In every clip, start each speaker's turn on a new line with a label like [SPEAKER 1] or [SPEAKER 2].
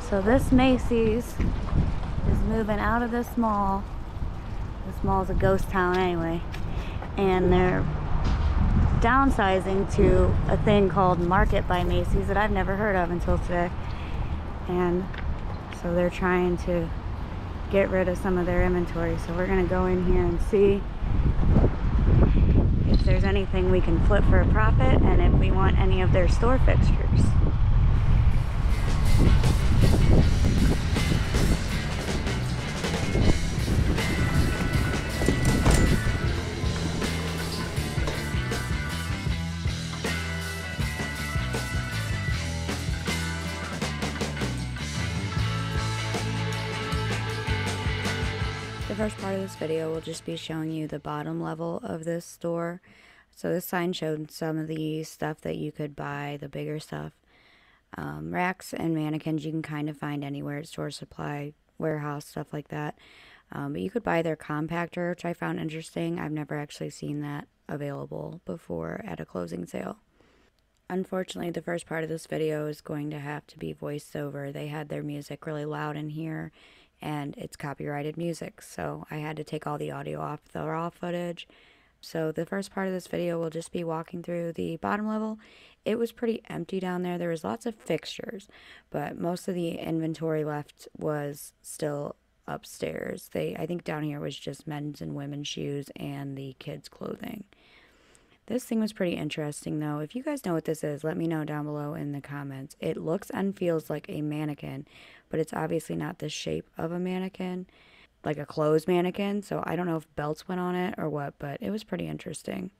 [SPEAKER 1] So this Macy's is moving out of this mall. This mall's a ghost town anyway. And they're downsizing to a thing called Market by Macy's that I've never heard of until today. And so they're trying to get rid of some of their inventory. So we're gonna go in here and see if there's anything we can flip for a profit and if we want any of their store fixtures. The first part of this video will just be showing you the bottom level of this store. So this sign showed some of the stuff that you could buy, the bigger stuff. Racks and mannequins you can kind of find anywhere at store supply, warehouse, stuff like that. But you could buy their compactor, which I found interesting. I've never actually seen that available before at a closing sale. Unfortunately, the first part of this video is going to have to be voiced over. They had their music really loud in here, and it's copyrighted music, so I had to take all the audio off the raw footage. So the first part of this video will just be walking through the bottom level. It was pretty empty down there. There was lots of fixtures, but most of the inventory left was still upstairs. I think down here was just men's and women's shoes and the kids' clothing. This thing was pretty interesting though. If you guys know what this is, let me know down below in the comments. It looks and feels like a mannequin, but it's obviously not the shape of a mannequin, like a clothes mannequin. So I don't know if belts went on it or what, but it was pretty interesting.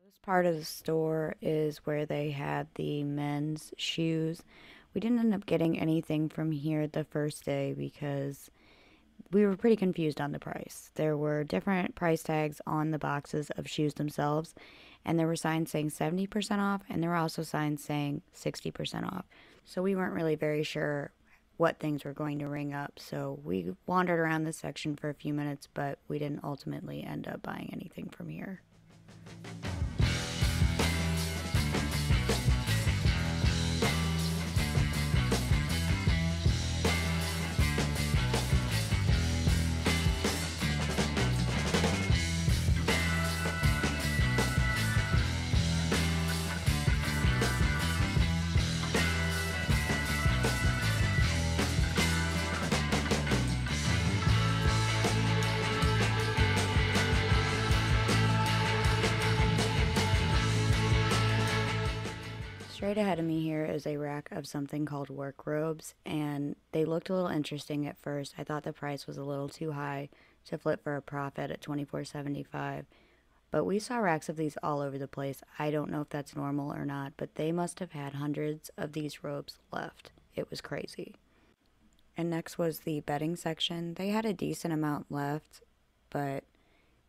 [SPEAKER 1] This part of the store is where they had the men's shoes. We didn't end up getting anything from here the first day because we were pretty confused on the price. There were different price tags on the boxes of shoes themselves, and there were signs saying 70% off, and there were also signs saying 60% off. So we weren't really very sure what things were going to ring up, so we wandered around this section for a few minutes, but we didn't ultimately end up buying anything from here. Straight ahead of me here is a rack of something called work robes, and they looked a little interesting at first. I thought the price was a little too high to flip for a profit at $24.75, but we saw racks of these all over the place. I don't know if that's normal or not, but they must have had hundreds of these robes left. It was crazy. And next was the bedding section. They had a decent amount left, but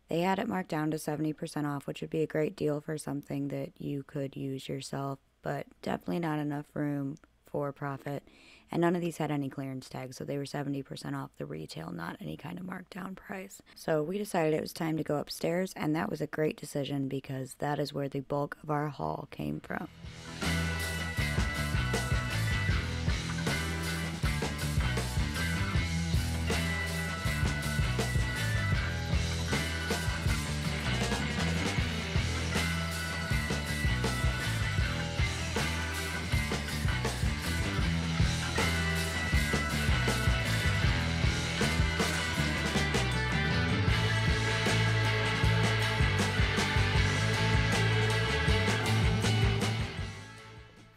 [SPEAKER 1] They had it marked down to 70% off, which would be a great deal for something that you could use yourself, but definitely not enough room for profit. And none of these had any clearance tags, so they were 70% off the retail, not any kind of markdown price. So we decided it was time to go upstairs, and that was a great decision because that is where the bulk of our haul came from.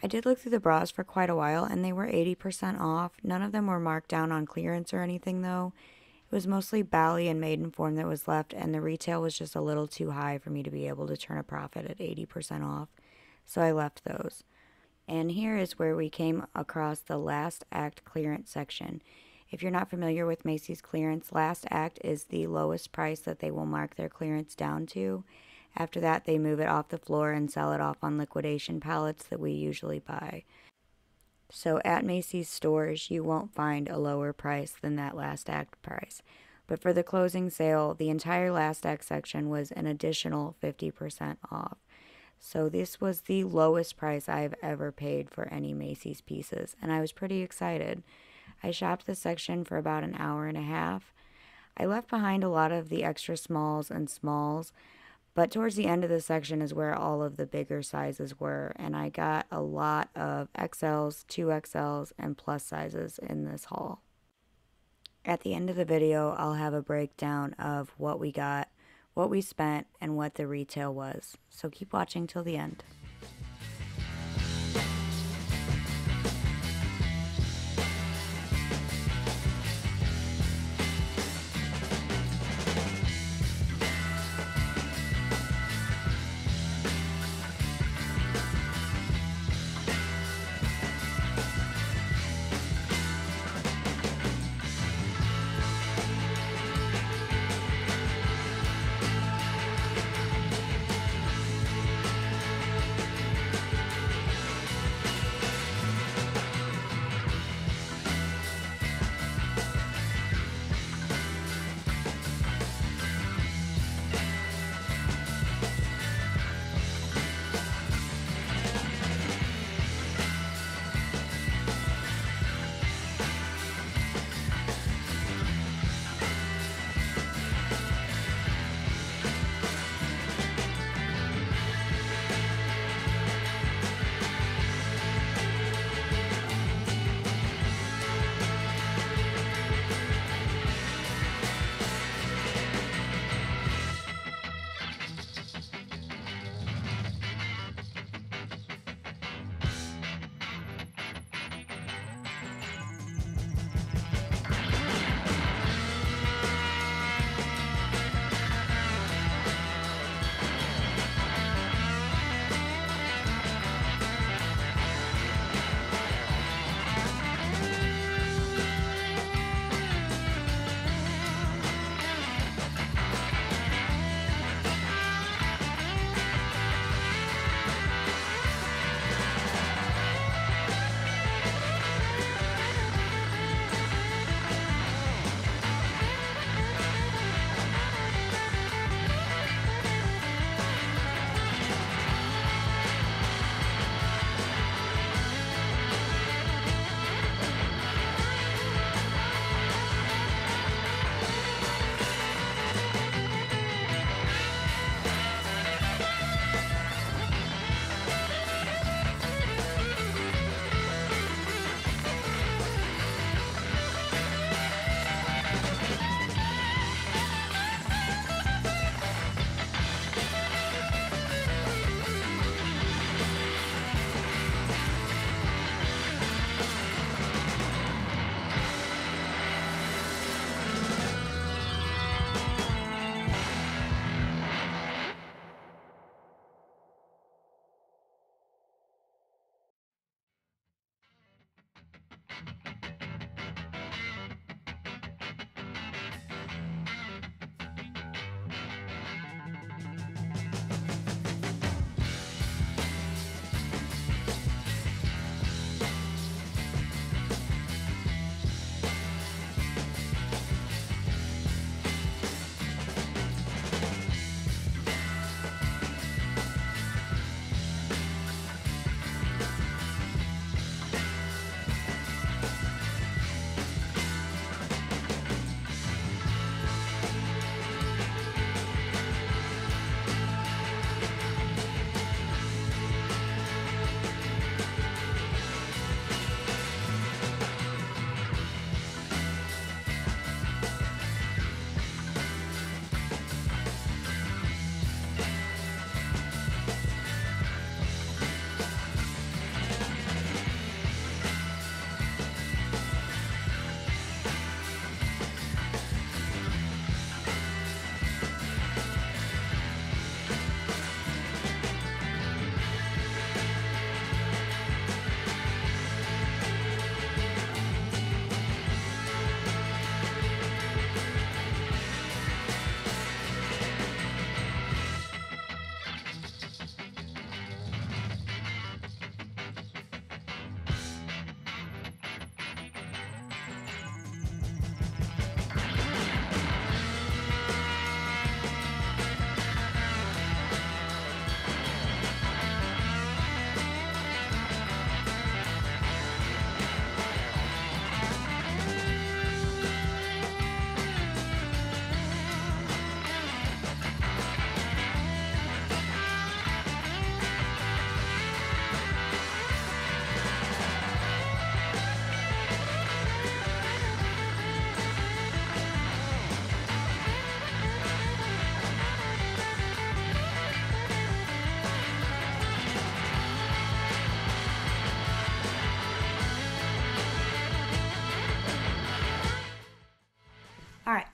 [SPEAKER 1] I did look through the bras for quite a while, and they were 80% off. None of them were marked down on clearance or anything, though. It was mostly Bally and Maidenform that was left, and the retail was just a little too high for me to be able to turn a profit at 80% off, so I left those. And here is where we came across the Last Act clearance section. If you're not familiar with Macy's clearance, Last Act is the lowest price that they will mark their clearance down to. After that, they move it off the floor and sell it off on liquidation pallets that we usually buy. So at Macy's stores, you won't find a lower price than that Last Act price. But for the closing sale, the entire Last Act section was an additional 50% off. So this was the lowest price I've ever paid for any Macy's pieces, and I was pretty excited. I shopped this section for about an hour and a half. I left behind a lot of the extra smalls and smalls, but towards the end of the section is where all of the bigger sizes were, and I got a lot of XLs, 2XLs, and plus sizes in this haul. At the end of the video, I'll have a breakdown of what we got, what we spent, and what the retail was. So keep watching till the end.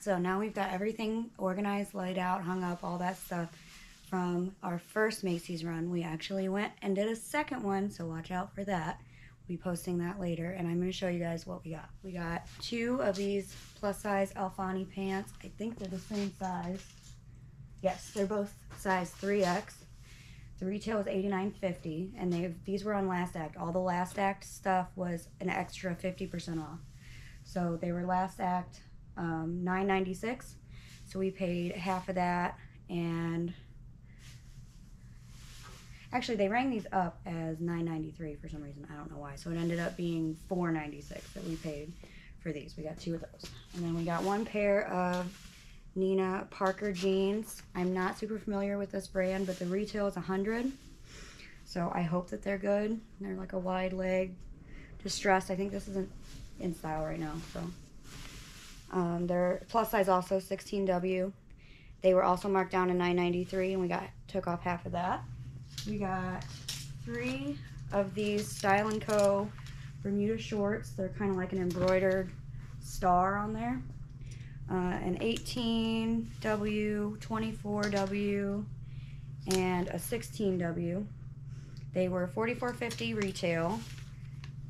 [SPEAKER 1] So now we've got everything organized, laid out, hung up, all that stuff from our first Macy's run. We actually went and did a second one, so watch out for that. We'll be posting that later, and I'm going to show you guys what we got. We got 2 of these plus size Alfani pants. I think they're the same size. Yes, they're both size 3X. The retail was $89.50, and these were on Last Act. All the Last Act stuff was an extra 50% off. So they were Last Act $9.96. So we paid half of that, and actually they rang these up as $9.93 for some reason. I don't know why. So it ended up being $4.96 that we paid for these. We got 2 of those, and then we got 1 pair of Nina Parker jeans. I'm not super familiar with this brand, but the retail is $100. So I hope that they're good. They're like a wide leg distressed. I think this isn't in style right now. So they're plus size also, 16W. They were also marked down to $9.93, and we took off half of that. We got 3 of these Style & Co. Bermuda shorts. They're kind of like an embroidered star on there. An 18W, 24W, and a 16W. They were $44.50 retail,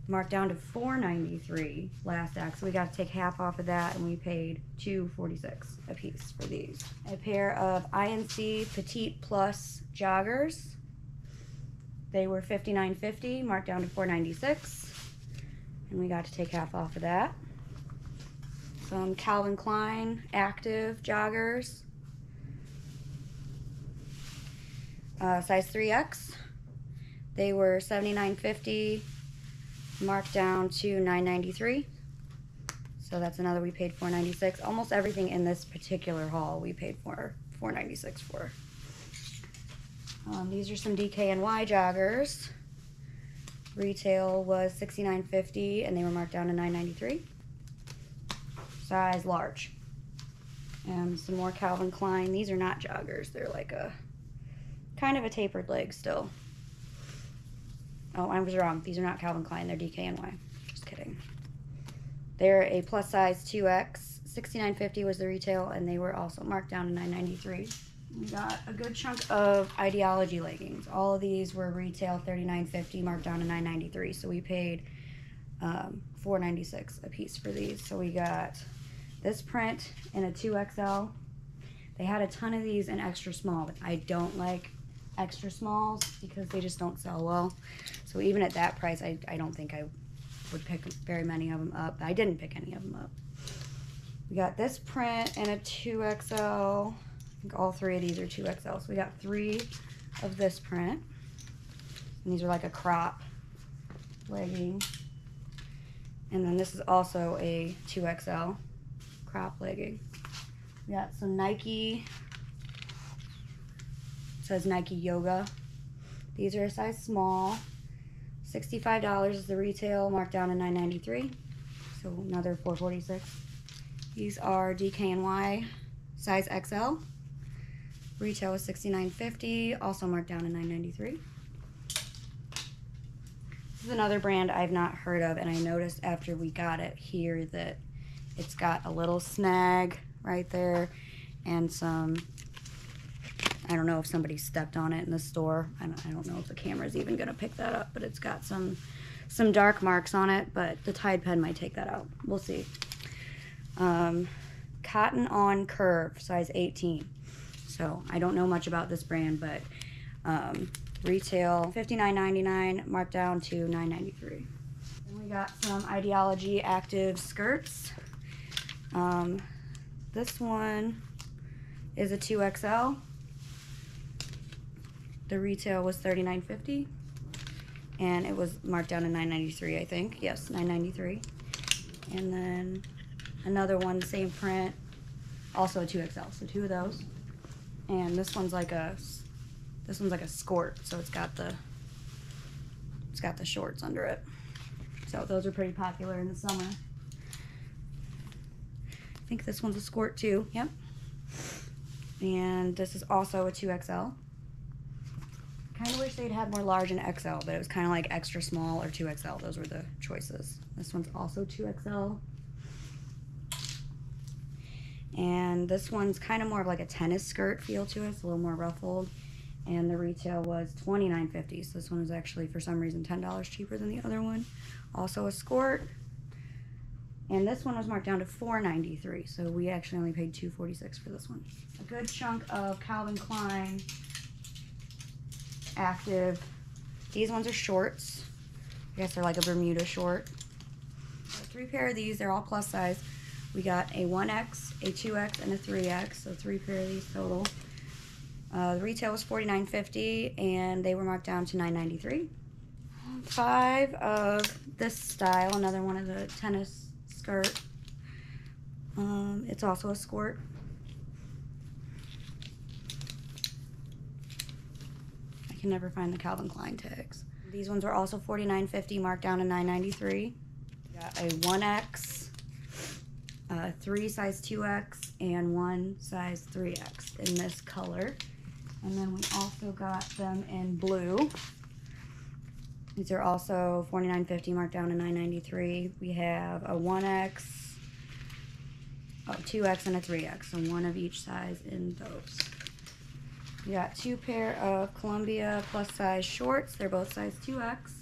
[SPEAKER 1] marked down to $4.93 Last Act. So we got to take half off of that, and we paid $2.46 a piece for these. A pair of INC Petite Plus joggers. They were $59.50, marked down to $4.96, and we got to take half off of that. Some Calvin Klein Active joggers, size 3X. They were $79.50, marked down to $9.93. So that's another we paid $4.96. Almost everything in this particular haul we paid for $4.96 for. These are some DKNY joggers. Retail was $69.50, and they were marked down to $9.93. Size large. And some more Calvin Klein. These are not joggers. They're like a kind of a tapered leg still. Oh, I was wrong. These are not Calvin Klein. They're DKNY. Just kidding. They're a plus size 2X. $69.50 was the retail, and they were also marked down to $9.93. We got a good chunk of Ideology leggings. All of these were retail $39.50, marked down to $9.93. So we paid $4.96 a piece for these. So we got this print in a 2XL. They had a ton of these in extra small, but I don't like extra smalls because they just don't sell well. So even at that price, I don't think I would pick very many of them up. I didn't pick any of them up. We got this print in a 2XL. I think all 3 of these are 2XL. So we got 3 of this print. And these are like a crop legging. And then this is also a 2XL crop legging. We got some Nike. It says Nike Yoga. These are a size small. $65 is the retail, marked down to $9.93. So another $4.46. These are DKNY size XL. Retail was $69.50, also marked down to $9.93. This is another brand I've not heard of, and I noticed after we got it here that it's got a little snag right there and some, I don't know if somebody stepped on it in the store. I don't know if the camera's even gonna pick that up, but it's got some dark marks on it, but the Tide pen might take that out. We'll see. Cotton On Curve, size 18. So I don't know much about this brand, but retail $59.99, marked down to $9.93. And we got some Ideology Active skirts. This one is a 2XL. The retail was $39.50, and it was marked down to $9.93, I think. Yes, $9.93. And then another one, same print, also a 2XL. So 2 of those. And this one's like a skort, so it's got the shorts under it. So those are pretty popular in the summer. I think this one's a skort too. Yep. And this is also a 2XL. Kind of wish they'd had more large and XL, but it was kind of like extra small or 2XL. Those were the choices. This one's also 2XL. And this one's kind of more of like a tennis skirt feel to it. It's a little more ruffled. And the retail was $29.50. So this one was actually, for some reason, $10 cheaper than the other one. Also a skirt. And this one was marked down to $4.93. So we actually only paid $2.46 for this one. A good chunk of Calvin Klein active. These ones are shorts. I guess they're like a Bermuda short. So 3 pair of these. They're all plus size. We got a 1X, a 2X, and a 3X. So 3 pair of these total. The retail was $49.50, and they were marked down to $9.93. 5 of this style, another one of the tennis skirt. It's also a skirt. I can never find the Calvin Klein tags. These ones are also $49.50, marked down to $9.93. Got a 1X, 3 size 2X, and 1 size 3X in this color. And then we also got them in blue. These are also $49.50, marked down to $9.93. We have a 1X, a 2X, and a 3X, so 1 of each size in those. We got 2 pair of Columbia plus size shorts. They're both size 2X.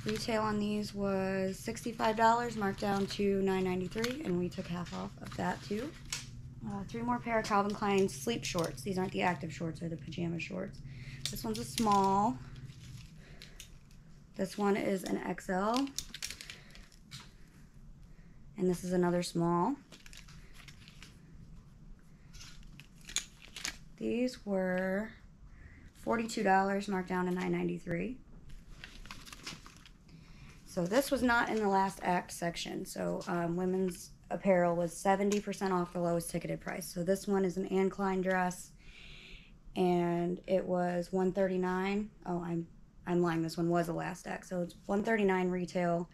[SPEAKER 1] Retail on these was $65, marked down to $9.93, and we took half off of that too. 3 more pair of Calvin Klein sleep shorts. These aren't the active shorts, they're the pajama shorts. This one's a small. This one is an XL. And this is another small. These were $42, marked down to $9.93. So this was not in the last act section. So women's apparel was 70% off the lowest ticketed price. So this one is an Anne Klein dress, and it was $139. Oh, I'm lying. This one was the last act. So it's $139 retail,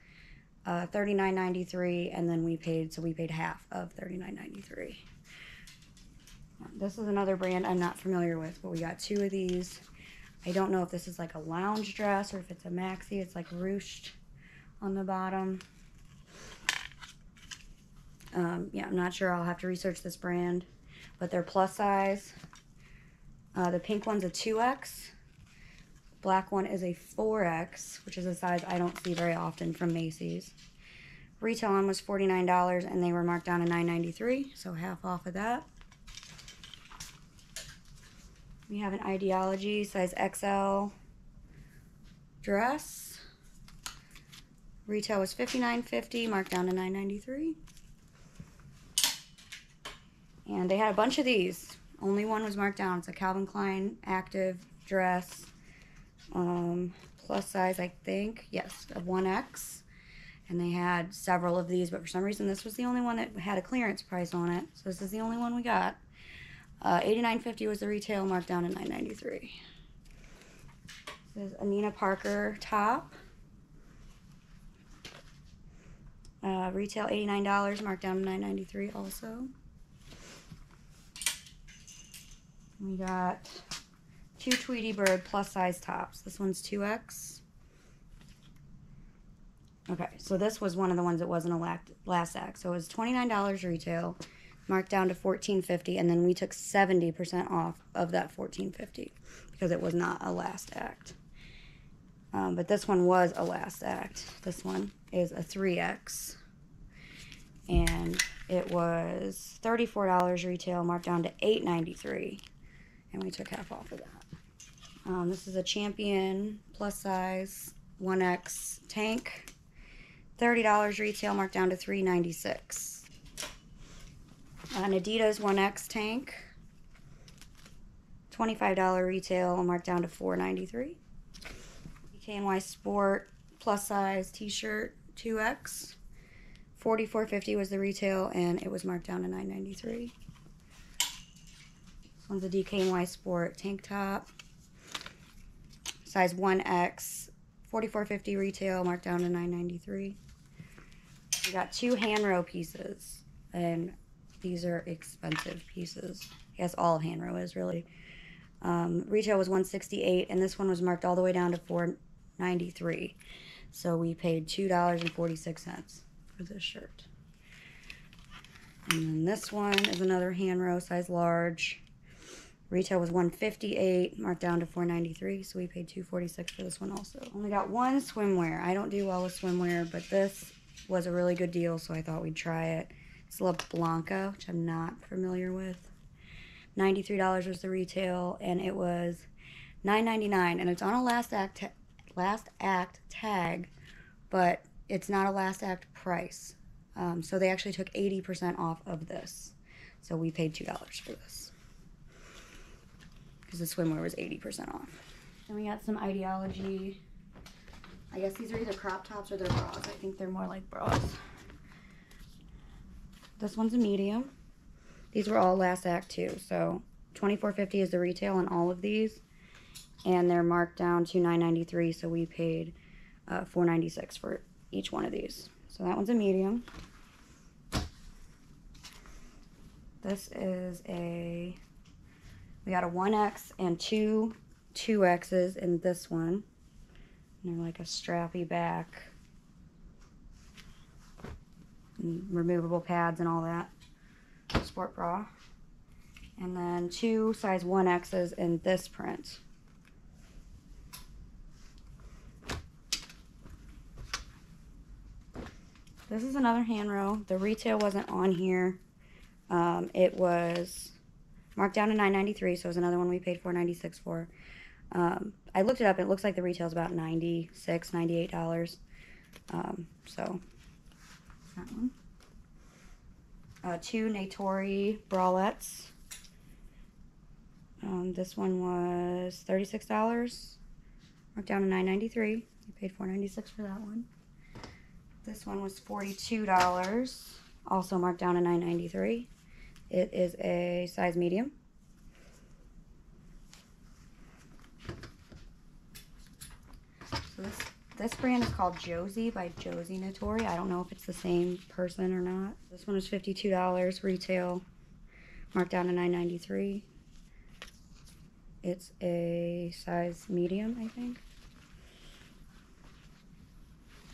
[SPEAKER 1] $39.93, and then we paid half of $39.93. This is another brand I'm not familiar with, but we got 2 of these. I don't know if this is like a lounge dress or if it's a maxi. It's like ruched on the bottom. Yeah, I'm not sure. I'll have to research this brand, but they're plus size. The pink one's a 2X. Black one is a 4X, which is a size I don't see very often from Macy's. Retail on was $49, and they were marked down to $9.93, so half off of that. We have an Ideology size XL dress. Retail was $59.50, marked down to $9.93. And they had a bunch of these. Only one was marked down. It's a Calvin Klein active dress. Plus size, I think. Yes, a 1X. And they had several of these, but for some reason this was the only one that had a clearance price on it. So this is the only one we got. $89.50 was the retail, marked down to $9.93. This is a Nina Parker top. Retail $89, marked down to $9.93 also. We got 2 Tweety Bird plus size tops. This one's 2X. Okay, so this was one of the ones that wasn't a last act. So it was $29 retail, marked down to $14.50, and then we took 70% off of that $14.50 because it was not a last act. But this one was a last act. This one is a 3X, and it was $34 retail, marked down to $8.93, and we took half off of that. This is a Champion plus size 1X tank. $30 retail, marked down to $3.96. An Adidas 1X tank. $25 retail, marked down to $4.93. DKNY Sport plus size t-shirt 2X. $44.50 was the retail, and it was marked down to $9.93. This one's a DKNY Sport tank top. Size 1X. $44.50 retail, marked down to $9.93. We got 2 hand row pieces, and these are expensive pieces. I guess all hand row is really. Retail was $168, and this one was marked all the way down to $4.93. So we paid $2.46 for this shirt. And then this one is another hand row, size large. Retail was $158, marked down to $493, so we paid $246 for this one also. Only got one swimwear. I don't do well with swimwear, but this was a really good deal, so I thought we'd try it. It's La Blanca, which I'm not familiar with. $93 was the retail, and it was $9.99, and it's on a last act tag, but it's not a last act price. So they actually took 80% off of this. So we paid $2 for this, because the swimwear was 80% off. Then we got some Ideology. I guess these are either crop tops or they're bras. I think they're more like bras. This one's a medium. These were all last act too. So $24.50 is the retail on all of these, and they're marked down to $9.93. So we paid $4.96 for each one of these. So that one's a medium. This is we got a 1X and two 2Xs in this one. And they're like a strappy back. And removable pads and all that. Sport bra. And then two size 1Xs in this print. This is another hand row. The retail wasn't on here. It was marked down to $9.93, so it was another one we paid $4.96 for. I looked it up. It looks like the retail is about $96, $98. So that one. Two Natori bralettes. This one was $36, marked down to $9.93. We paid $4.96 for that one. This one was $42, also marked down to $9.93. It is a size medium. So this brand is called Josie by Josie Natori. I don't know if it's the same person or not. This one was $52 retail, marked down to $9.93. It's a size medium, I think.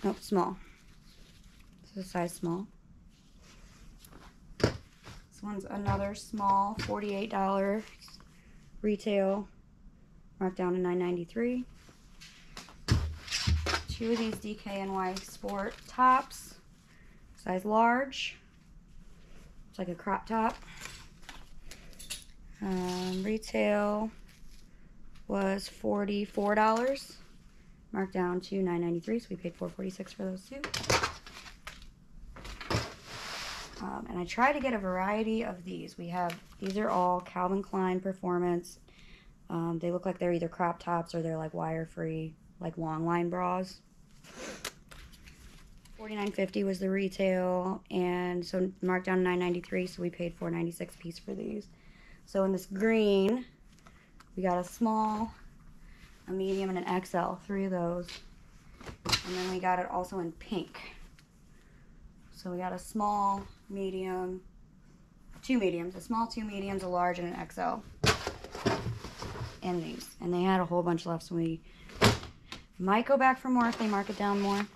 [SPEAKER 1] Nope, small. This is a size small. This one's another small, $48 retail, marked down to $9.93. Two of these DKNY Sport tops, size large. It's like a crop top. Retail was $44, marked down to $9.93, so we paid $4.46 for those two. And I try to get a variety of these. These are all Calvin Klein Performance. They look like they're either crop tops or they're like wire-free, like long line bras. $49.50 was the retail, and so marked down to $9.93, so we paid $4.96 a piece for these. So in this green, we got a small, a medium, and an XL, 3 of those. And then we got it also in pink. So we got a small, medium, 2 mediums, a small, 2 mediums, a large, and an XL in these. And they had a whole bunch left, so we might go back for more if they mark it down more.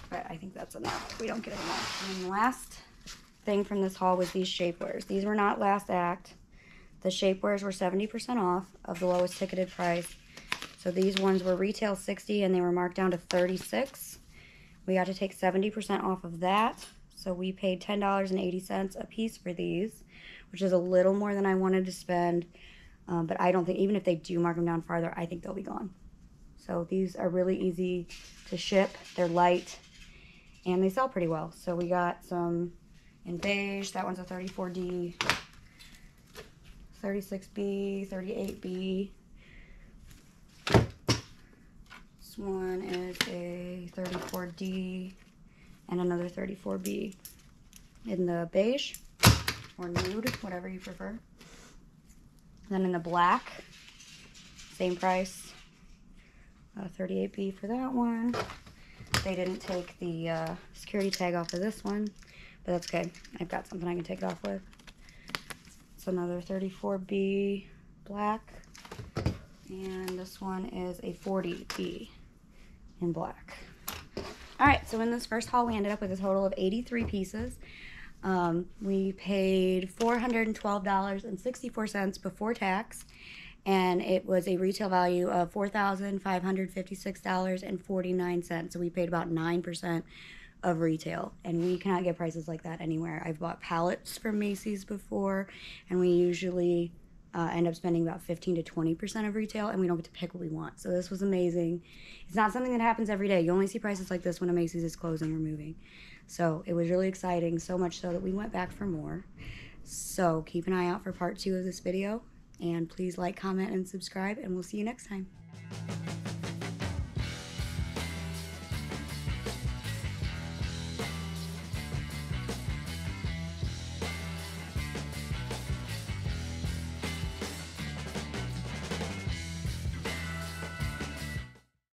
[SPEAKER 1] But I think that's enough. We don't get any more. And then the last thing from this haul was these shapewears. These were not last act. The shapewears were 70% off of the lowest ticketed price. So these ones were retail $60 and they were marked down to $36. We got to take 70% off of that. So we paid $10.80 a piece for these, which is a little more than I wanted to spend. But I don't think, even if they do mark them down farther, I think they'll be gone. So these are really easy to ship. They're light and they sell pretty well. So we got some in beige. That one's a 34D, 36B, 38B. This one is a 34D and another 34B in the beige or nude, whatever you prefer. Then in the black, same price. 38B for that one. They didn't take the security tag off of this one, but that's okay. I've got something I can take it off with. It's another 34B black, and this one is a 40B in black. All right, so in this first haul, we ended up with a total of 83 pieces. We paid $412.64 before tax, and it was a retail value of $4,556.49. So we paid about 9% of retail, and we cannot get prices like that anywhere. I've bought pallets from Macy's before, and we usually end up spending about 15 to 20% of retail, and we don't get to pick what we want. So this was amazing. It's not something that happens every day. You only see prices like this when a Macy's is closing or moving. So it was really exciting, so much so that we went back for more. So keep an eye out for part 2 of this video, and please like, comment, and subscribe, and we'll see you next time.